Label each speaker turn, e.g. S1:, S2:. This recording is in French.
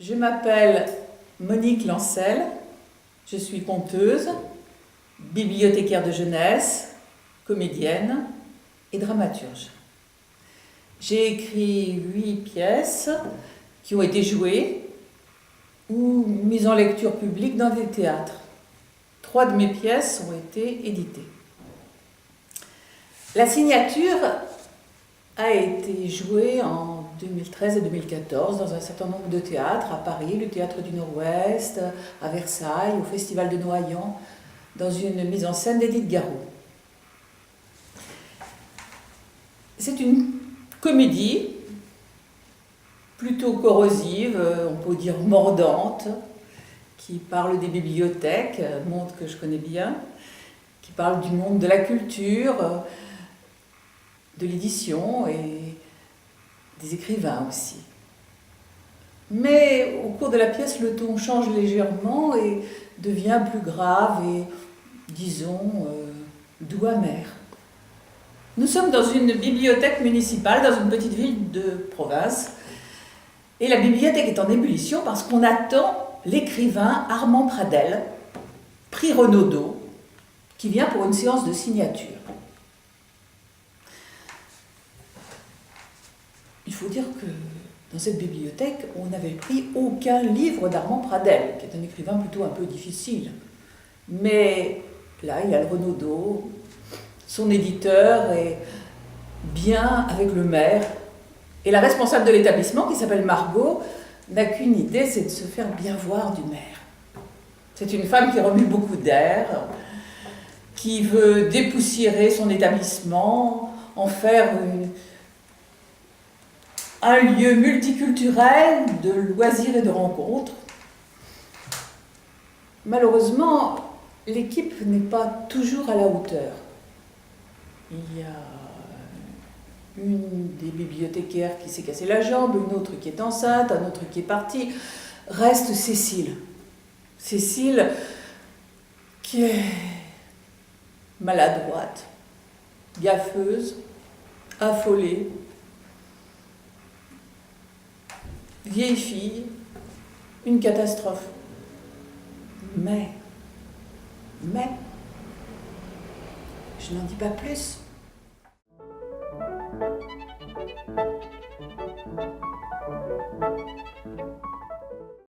S1: Je m'appelle Monique Lancel, je suis conteuse, bibliothécaire de jeunesse, comédienne et dramaturge. J'ai écrit 8 pièces qui ont été jouées ou mises en lecture publique dans des théâtres. 3 de mes pièces ont été éditées. La signature a été jouée en 2013 et 2014 dans un certain nombre de théâtres, à Paris, le Théâtre du Nord-Ouest, à Versailles, au Festival de Nohant, dans une mise en scène d'Édith Garot. C'est une comédie plutôt corrosive, on peut dire mordante, qui parle des bibliothèques, monde que je connais bien, qui parle du monde de la culture, de l'édition et des écrivains aussi. Mais au cours de la pièce, le ton change légèrement et devient plus grave et, disons, doux amer. Nous sommes dans une bibliothèque municipale, dans une petite ville de province, et la bibliothèque est en ébullition parce qu'on attend l'écrivain Armand Pradel, prix Renaudot, qui vient pour une séance de signature. Il faut dire que dans cette bibliothèque, on n'avait pris aucun livre d'Armand Pradel, qui est un écrivain plutôt un peu difficile. Mais là, il y a le Renaudot, son éditeur est bien avec le maire. Et la responsable de l'établissement, qui s'appelle Margot, n'a qu'une idée, c'est de se faire bien voir du maire. C'est une femme qui remue beaucoup d'air, qui veut dépoussiérer son établissement, en faire un lieu multiculturel de loisirs et de rencontres. Malheureusement, l'équipe n'est pas toujours à la hauteur. Il y a une des bibliothécaires qui s'est cassé la jambe, une autre qui est enceinte, un autre qui est parti. Reste Cécile. Cécile qui est maladroite, gaffeuse, affolée, vieille fille, une catastrophe. Mais, je n'en dis pas plus.